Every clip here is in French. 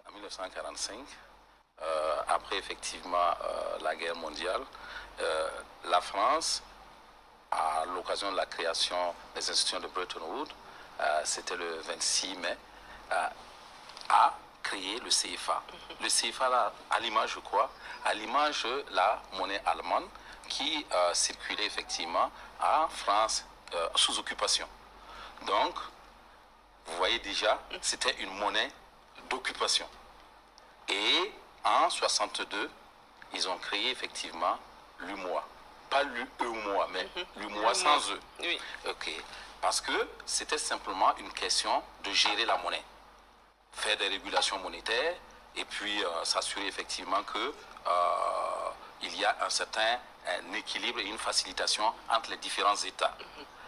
en 1945, après effectivement la guerre mondiale, la France, à l'occasion de la création des institutions de Bretton Woods, c'était le 26 mai, a créé le CFA. Le CFA, là, à l'image, je crois, à l'image de la monnaie allemande qui circulait effectivement en France sous occupation. Donc, vous voyez déjà, c'était une monnaie d'occupation. Et en 62, ils ont créé effectivement l'UMOA. Pas l'UEMOA, mais l'UMOA sans E. Oui. Ok. Parce que c'était simplement une question de gérer la monnaie. Faire des régulations monétaires et puis s'assurer effectivement que il y a un certain équilibre et une facilitation entre les différents États.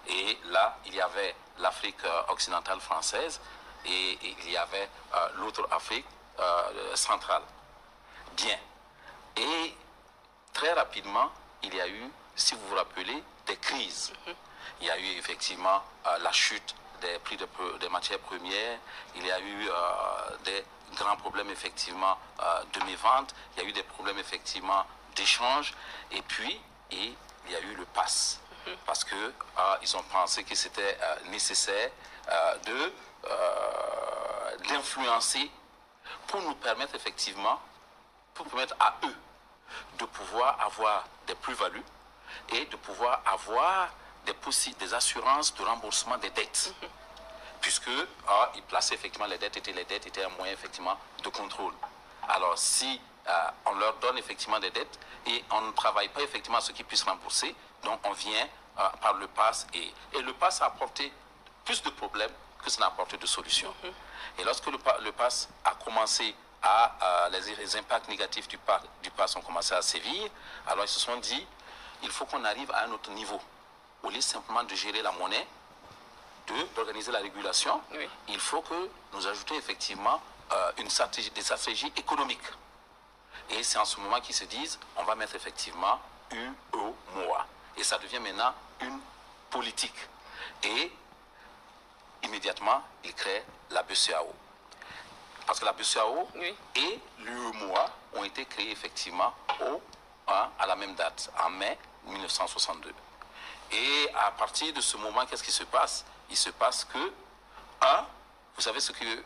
Et là, il y avait l'Afrique occidentale française et il y avait l'autre Afrique centrale. Bien. Et très rapidement, il y a eu, si vous vous rappelez, des crises. Il y a eu effectivement la chute des prix des matières premières, il y a eu des grands problèmes effectivement de mévente, il y a eu des problèmes effectivement d'échange, et puis il y a eu le pass. Parce que ils ont pensé que c'était nécessaire d'influencer pour nous permettre effectivement, pour permettre à eux de pouvoir avoir des plus-values et de pouvoir avoir des assurances de remboursement des dettes. Puisque ils plaçaient effectivement les dettes étaient un moyen effectivement de contrôle. Alors si on leur donne effectivement des dettes et on ne travaille pas effectivement à ce qu'ils puissent rembourser, donc on vient par le pass et le pass a apporté plus de problèmes que ça n'a apporté de solutions. Et lorsque le pass a commencé les impacts négatifs du pass ont commencé à sévir, alors ils se sont dit, il faut qu'on arrive à un autre niveau. Au lieu simplement de gérer la monnaie, d'organiser la régulation, oui, il faut que nous ajoutions effectivement des stratégies économiques. Et c'est en ce moment qu'ils se disent, on va mettre effectivement UEMOA. Et ça devient maintenant une politique. Et immédiatement, ils créent la BCEAO. Parce que la BCEAO, oui, et l'UEMOA ont été créés effectivement à la même date, en mai 1962. Et à partir de ce moment, qu'est-ce qui se passe? Il se passe que, vous savez ce que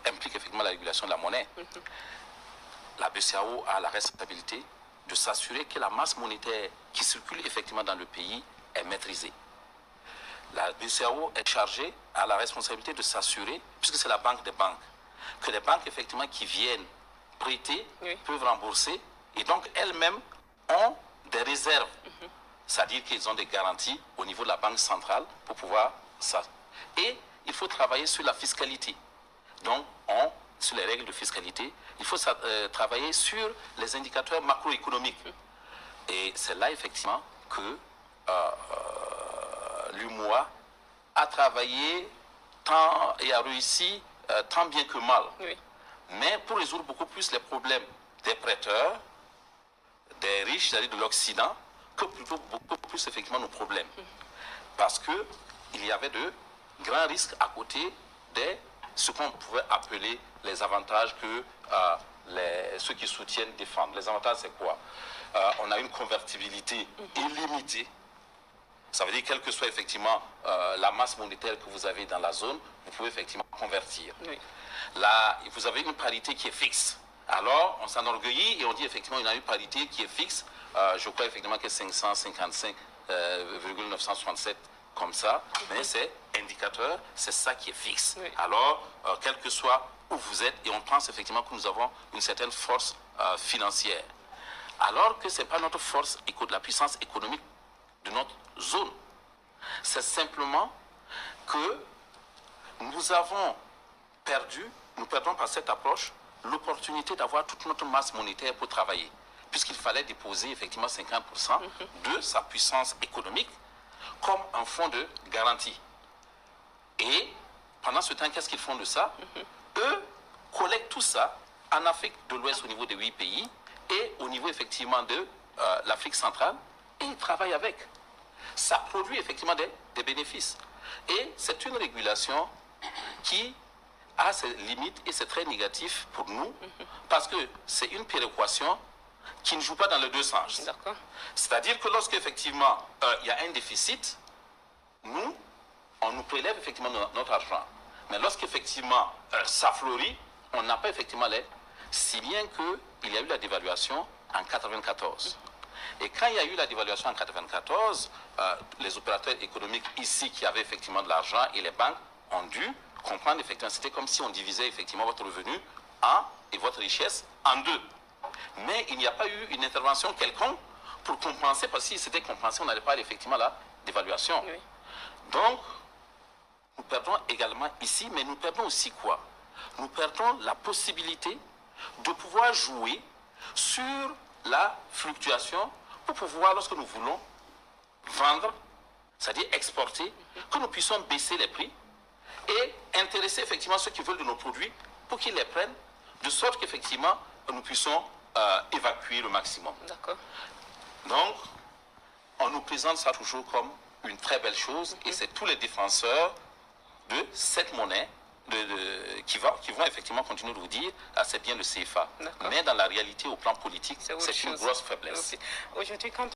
implique effectivement la régulation de la monnaie. La BCEAO a la responsabilité de s'assurer que la masse monétaire qui circule effectivement dans le pays est maîtrisée. La BCEAO est chargée, a la responsabilité de s'assurer, puisque c'est la banque des banques, que les banques effectivement qui viennent prêter, oui, peuvent rembourser, et donc elles-mêmes ont des réserves. C'est-à-dire qu'ils ont des garanties au niveau de la banque centrale pour pouvoir ça. Et il faut travailler sur la fiscalité. Donc, sur les règles de fiscalité, il faut travailler sur les indicateurs macroéconomiques. Et c'est là, effectivement, que l'UMOA a travaillé et a réussi tant bien que mal. Oui. Mais pour résoudre beaucoup plus les problèmes des prêteurs, des riches, c'est-à-dire de l'Occident, que plutôt beaucoup plus effectivement nos problèmes. Parce qu'il y avait de grands risques à côté de ce qu'on pouvait appeler les avantages que ceux qui soutiennent défendent. Les avantages, c'est quoi? On a une convertibilité illimitée. Ça veut dire quelle que soit effectivement la masse monétaire que vous avez dans la zone, vous pouvez effectivement convertir. Oui. Là, vous avez une parité qui est fixe. Alors, on s'enorgueillit et on dit effectivement qu'il y a une parité qui est fixe. Je crois effectivement que 555,967 comme ça, mais c'est indicateur, c'est ça qui est fixe. Oui. Alors, quel que soit où vous êtes, et on pense effectivement que nous avons une certaine force financière. Alors que ce n'est pas notre force, de la puissance économique de notre zone. C'est simplement que nous perdons par cette approche l'opportunité d'avoir toute notre masse monétaire pour travailler, puisqu'il fallait déposer effectivement 50% de sa puissance économique comme un fonds de garantie. Et pendant ce temps, qu'est-ce qu'ils font de ça? Eux collectent tout ça en Afrique de l'Ouest au niveau des 8 pays et au niveau effectivement de l'Afrique centrale, et ils travaillent avec. Ça produit effectivement des bénéfices. Et c'est une régulation qui a ses limites et c'est très négatif pour nous parce que c'est une péréquation qui ne joue pas dans les deux sens. C'est-à-dire que lorsqu'effectivement il y a un déficit, on nous prélève effectivement notre argent. Mais lorsqu'effectivement ça fleurit, on n'a pas effectivement l'aide, si bien qu'il y a eu la dévaluation en 1994. Et quand il y a eu la dévaluation en 1994, les opérateurs économiques ici qui avaient effectivement de l'argent et les banques ont dû comprendre effectivement, c'était comme si on divisait effectivement votre revenu et votre richesse en deux. Mais il n'y a pas eu une intervention quelconque pour compenser, parce que si c'était compensé, on n'allait pas effectivement à la dévaluation. Oui. Donc, nous perdons également ici, mais nous perdons aussi quoi? Nous perdons la possibilité de pouvoir jouer sur la fluctuation pour pouvoir, lorsque nous voulons vendre, c'est-à-dire exporter, que nous puissions baisser les prix et intéresser effectivement ceux qui veulent de nos produits pour qu'ils les prennent, de sorte qu'effectivement nous puissions évacuer le maximum. Donc, on nous présente ça toujours comme une très belle chose et c'est tous les défenseurs de cette monnaie qui vont effectivement continuer de vous dire c'est bien le CFA. Mais dans la réalité, au plan politique, c'est une grosse faiblesse. Aujourd'hui, quand